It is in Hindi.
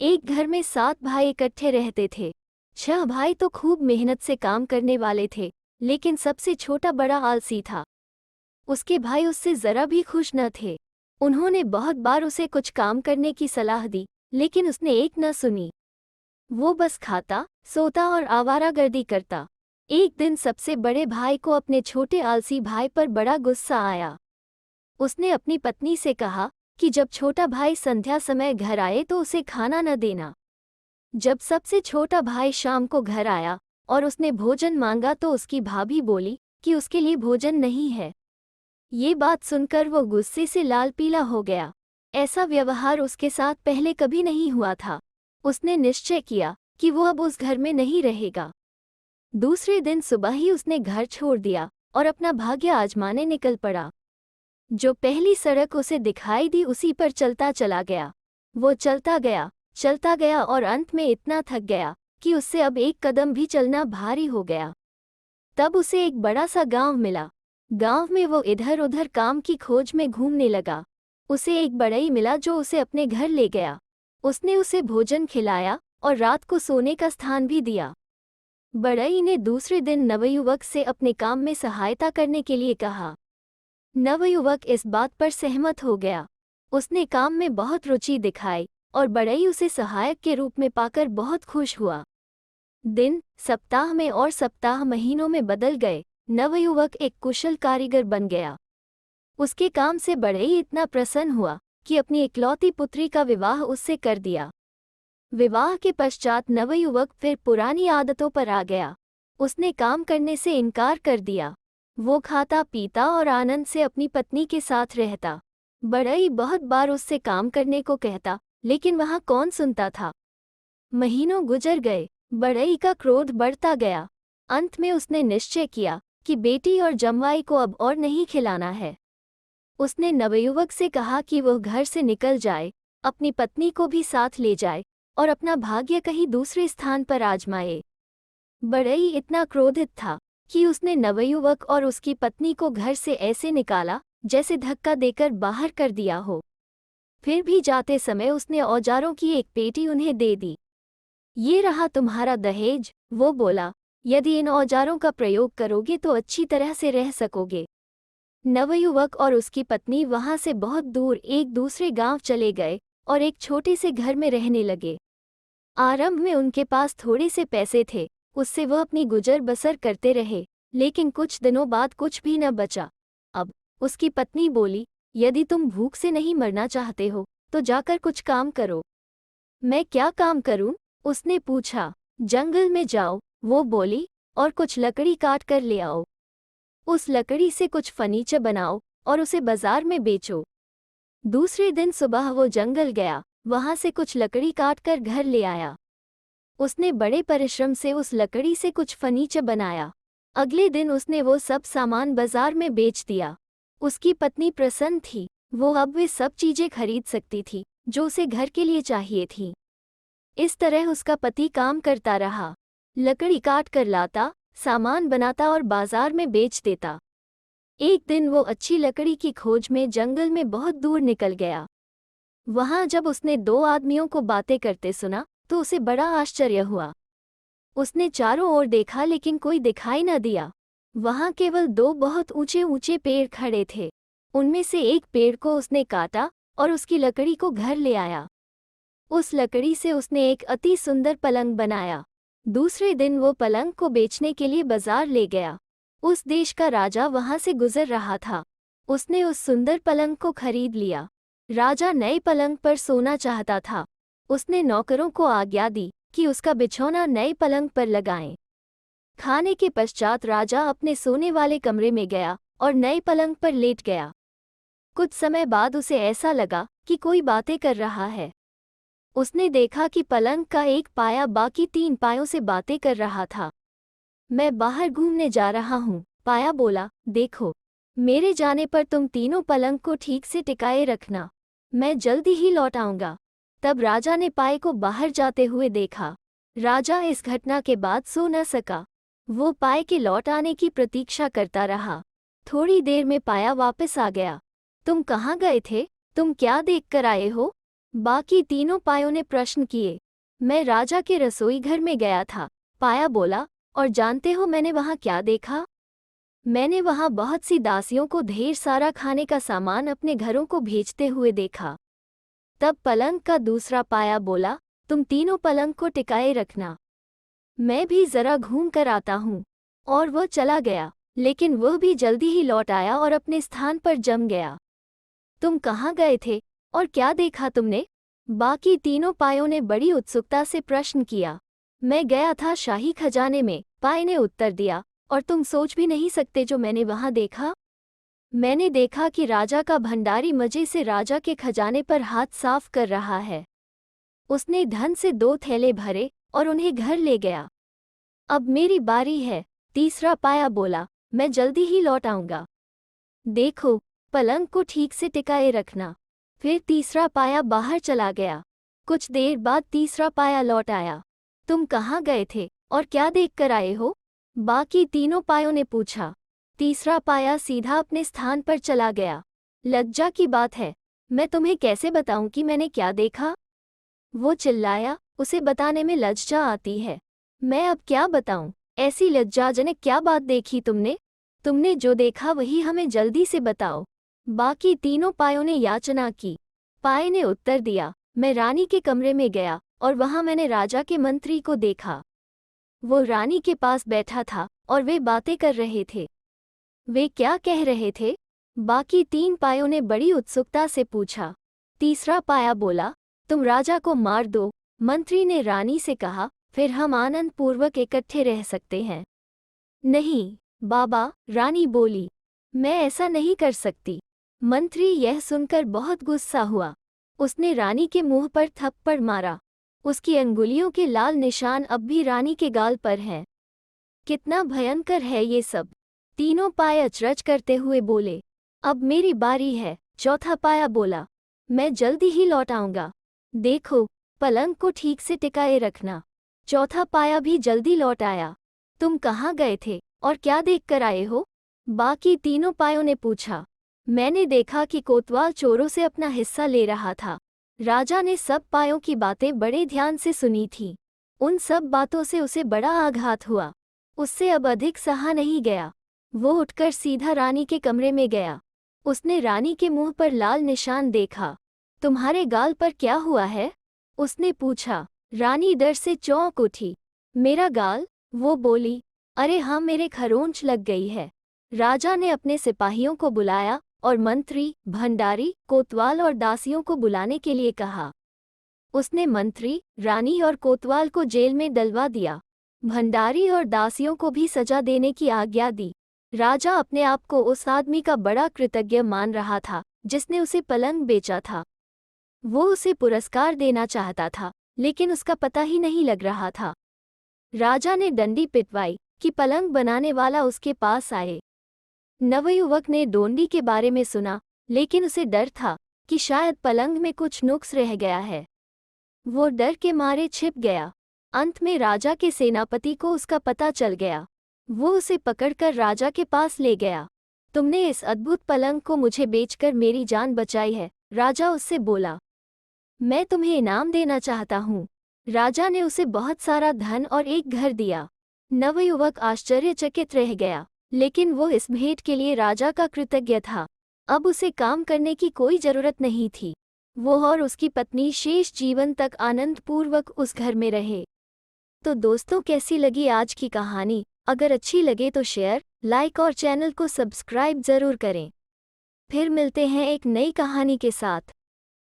एक घर में 7 भाई इकट्ठे रहते थे। 6 भाई तो खूब मेहनत से काम करने वाले थे, लेकिन सबसे छोटा बड़ा आलसी था। उसके भाई उससे जरा भी खुश न थे। उन्होंने बहुत बार उसे कुछ काम करने की सलाह दी, लेकिन उसने एक न सुनी। वो बस खाता, सोता और आवारागर्दी करता। एक दिन सबसे बड़े भाई को अपने छोटे आलसी भाई पर बड़ा गुस्सा आया। उसने अपनी पत्नी से कहा कि जब छोटा भाई संध्या समय घर आए तो उसे खाना न देना। जब सबसे छोटा भाई शाम को घर आया और उसने भोजन मांगा तो उसकी भाभी बोली कि उसके लिए भोजन नहीं है। ये बात सुनकर वो गुस्से से लाल पीला हो गया। ऐसा व्यवहार उसके साथ पहले कभी नहीं हुआ था। उसने निश्चय किया कि वो अब उस घर में नहीं रहेगा। दूसरे दिन सुबह ही उसने घर छोड़ दिया और अपना भाग्य आजमाने निकल पड़ा। जो पहली सड़क उसे दिखाई दी उसी पर चलता चला गया। वो चलता गया और अंत में इतना थक गया कि उससे अब एक कदम भी चलना भारी हो गया। तब उसे एक बड़ा सा गांव मिला। गांव में वो इधर उधर काम की खोज में घूमने लगा। उसे एक बढ़ई मिला जो उसे अपने घर ले गया। उसने उसे भोजन खिलाया और रात को सोने का स्थान भी दिया। बढ़ई ने दूसरे दिन नवयुवक से अपने काम में सहायता करने के लिए कहा। नवयुवक इस बात पर सहमत हो गया। उसने काम में बहुत रुचि दिखाई और बढ़ई उसे सहायक के रूप में पाकर बहुत खुश हुआ। दिन सप्ताह में और सप्ताह महीनों में बदल गए। नवयुवक एक कुशल कारीगर बन गया। उसके काम से बढ़ई इतना प्रसन्न हुआ कि अपनी इकलौती पुत्री का विवाह उससे कर दिया। विवाह के पश्चात नवयुवक फिर पुरानी आदतों पर आ गया। उसने काम करने से इनकार कर दिया। वो खाता पीता और आनंद से अपनी पत्नी के साथ रहता। बढ़ई बहुत बार उससे काम करने को कहता, लेकिन वहाँ कौन सुनता था। महीनों गुजर गए। बढ़ई का क्रोध बढ़ता गया। अंत में उसने निश्चय किया कि बेटी और जमवाई को अब और नहीं खिलाना है। उसने नवयुवक से कहा कि वह घर से निकल जाए, अपनी पत्नी को भी साथ ले जाए और अपना भाग्य कहीं दूसरे स्थान पर आजमाए। बढ़ई इतना क्रोधित था कि उसने नवयुवक और उसकी पत्नी को घर से ऐसे निकाला जैसे धक्का देकर बाहर कर दिया हो। फिर भी जाते समय उसने औजारों की एक पेटी उन्हें दे दी। ये रहा तुम्हारा दहेज, वो बोला। यदि इन औजारों का प्रयोग करोगे तो अच्छी तरह से रह सकोगे। नवयुवक और उसकी पत्नी वहां से बहुत दूर एक दूसरे गांव चले गए और एक छोटे से घर में रहने लगे। आरंभ में उनके पास थोड़े से पैसे थे, उससे वह अपनी गुजर बसर करते रहे, लेकिन कुछ दिनों बाद कुछ भी न बचा। अब उसकी पत्नी बोली, यदि तुम भूख से नहीं मरना चाहते हो तो जाकर कुछ काम करो। मैं क्या काम करूं? उसने पूछा। जंगल में जाओ, वो बोली, और कुछ लकड़ी काट कर ले आओ। उस लकड़ी से कुछ फर्नीचर बनाओ और उसे बाजार में बेचो। दूसरे दिन सुबह वो जंगल गया, वहां से कुछ लकड़ी काट कर घर ले आया। उसने बड़े परिश्रम से उस लकड़ी से कुछ फर्नीचर बनाया। अगले दिन उसने वो सब सामान बाजार में बेच दिया। उसकी पत्नी प्रसन्न थी। वो अब वे सब चीजें खरीद सकती थी जो उसे घर के लिए चाहिए थी। इस तरह उसका पति काम करता रहा, लकड़ी काट कर लाता, सामान बनाता और बाजार में बेच देता। एक दिन वो अच्छी लकड़ी की खोज में जंगल में बहुत दूर निकल गया। वहां जब उसने 2 आदमियों को बातें करते सुना तो उसे बड़ा आश्चर्य हुआ। उसने चारों ओर देखा लेकिन कोई दिखाई न दिया। वहां केवल 2 बहुत ऊंचे ऊंचे पेड़ खड़े थे। उनमें से एक पेड़ को उसने काटा और उसकी लकड़ी को घर ले आया। उस लकड़ी से उसने एक अति सुंदर पलंग बनाया। दूसरे दिन वो पलंग को बेचने के लिए बाजार ले गया। उस देश का राजा वहां से गुजर रहा था। उसने उस सुंदर पलंग को खरीद लिया। राजा नए पलंग पर सोना चाहता था। उसने नौकरों को आज्ञा दी कि उसका बिछौना नए पलंग पर लगाएं। खाने के पश्चात राजा अपने सोने वाले कमरे में गया और नए पलंग पर लेट गया। कुछ समय बाद उसे ऐसा लगा कि कोई बातें कर रहा है। उसने देखा कि पलंग का एक पाया बाकी 3 पायों से बातें कर रहा था। मैं बाहर घूमने जा रहा हूँ, पाया बोला। देखो, मेरे जाने पर तुम तीनों पलंग को ठीक से टिकाए रखना। मैं जल्दी ही लौट आऊंगा। तब राजा ने पाए को बाहर जाते हुए देखा। राजा इस घटना के बाद सो न सका। वो पाए के लौट आने की प्रतीक्षा करता रहा। थोड़ी देर में पाया वापस आ गया। तुम कहाँ गए थे? तुम क्या देख कर आए हो? बाकी तीनों पायों ने प्रश्न किए। मैं राजा के रसोई घर में गया था, पाया बोला, और जानते हो मैंने वहां क्या देखा? मैंने वहां बहुत सी दासियों को ढेर सारा खाने का सामान अपने घरों को भेजते हुए देखा। तब पलंग का दूसरा पाया बोला, तुम तीनों पलंग को टिकाए रखना, मैं भी जरा घूम कर आता हूँ। और वह चला गया, लेकिन वह भी जल्दी ही लौट आया और अपने स्थान पर जम गया। तुम कहाँ गए थे और क्या देखा तुमने? बाकी तीनों पायों ने बड़ी उत्सुकता से प्रश्न किया। मैं गया था शाही खजाने में, पाय ने उत्तर दिया, और तुम सोच भी नहीं सकते जो मैंने वहां देखा। मैंने देखा कि राजा का भंडारी मजे से राजा के खजाने पर हाथ साफ कर रहा है। उसने धन से 2 थैले भरे और उन्हें घर ले गया। अब मेरी बारी है, तीसरा पाया बोला, मैं जल्दी ही लौट आऊंगा। देखो, पलंग को ठीक से टिकाए रखना। फिर तीसरा पाया बाहर चला गया। कुछ देर बाद तीसरा पाया लौट आया। तुम कहाँ गए थे और क्या देख कर आए हो? बाकी तीनों पायों ने पूछा। तीसरा पाया सीधा अपने स्थान पर चला गया। लज्जा की बात है, मैं तुम्हें कैसे बताऊं कि मैंने क्या देखा? वो चिल्लाया, उसे बताने में लज्जा आती है। मैं अब क्या बताऊं? ऐसी लज्जाजनक क्या बात देखी तुमने? तुमने जो देखा वही हमें जल्दी से बताओ। बाकी तीनों पायों ने याचना की। पाय ने उत्तर दिया, मैं रानी के कमरे में गया और वहां मैंने राजा के मंत्री को देखा। वो रानी के पास बैठा था और वे बातें कर रहे थे। वे क्या कह रहे थे? बाकी 3 पायों ने बड़ी उत्सुकता से पूछा। तीसरा पाया बोला, तुम राजा को मार दो, मंत्री ने रानी से कहा, फिर हम आनंद पूर्वक इकट्ठे रह सकते हैं। नहीं बाबा, रानी बोली, मैं ऐसा नहीं कर सकती। मंत्री यह सुनकर बहुत गुस्सा हुआ। उसने रानी के मुंह पर थप्पड़ मारा। उसकी अंगुलियों के लाल निशान अब भी रानी के गाल पर हैं। कितना भयंकर है ये सब! तीनों पाए अचरज करते हुए बोले। अब मेरी बारी है, चौथा पाया बोला, मैं जल्दी ही लौट आऊंगा। देखो, पलंग को ठीक से टिकाए रखना। चौथा पाया भी जल्दी लौट आया। तुम कहाँ गए थे और क्या देख कर आए हो? बाकी तीनों पायों ने पूछा। मैंने देखा कि कोतवाल चोरों से अपना हिस्सा ले रहा था। राजा ने सब पायों की बातें बड़े ध्यान से सुनी थीं। उन सब बातों से उसे बड़ा आघात हुआ। उससे अब अधिक सहा नहीं गया। वो उठकर सीधा रानी के कमरे में गया। उसने रानी के मुंह पर लाल निशान देखा। तुम्हारे गाल पर क्या हुआ है? उसने पूछा। रानी डर से चौंक उठी। मेरा गाल? वो बोली, अरे हाँ, मेरे खरोंच लग गई है। राजा ने अपने सिपाहियों को बुलाया और मंत्री, भंडारी, कोतवाल और दासियों को बुलाने के लिए कहा। उसने मंत्री, रानी और कोतवाल को जेल में डलवा दिया। भंडारी और दासियों को भी सजा देने की आज्ञा दी। राजा अपने आप को उस आदमी का बड़ा कृतज्ञ मान रहा था जिसने उसे पलंग बेचा था। वो उसे पुरस्कार देना चाहता था, लेकिन उसका पता ही नहीं लग रहा था। राजा ने डंडी पिटवाई कि पलंग बनाने वाला उसके पास आए। नवयुवक ने डोंडी के बारे में सुना, लेकिन उसे डर था कि शायद पलंग में कुछ नुक्स रह गया है। वो डर के मारे छिप गया। अंत में राजा के सेनापति को उसका पता चल गया। वो उसे पकड़कर राजा के पास ले गया। तुमने इस अद्भुत पलंग को मुझे बेचकर मेरी जान बचाई है, राजा उससे बोला। मैं तुम्हें इनाम देना चाहता हूँ। राजा ने उसे बहुत सारा धन और एक घर दिया। नवयुवक आश्चर्यचकित रह गया, लेकिन वो इस भेंट के लिए राजा का कृतज्ञ था। अब उसे काम करने की कोई जरूरत नहीं थी। वो और उसकी पत्नी शेष जीवन तक आनंदपूर्वक उस घर में रहे। तो दोस्तों, कैसी लगी आज की कहानी? अगर अच्छी लगे तो शेयर, लाइक और चैनल को सब्सक्राइब जरूर करें। फिर मिलते हैं एक नई कहानी के साथ।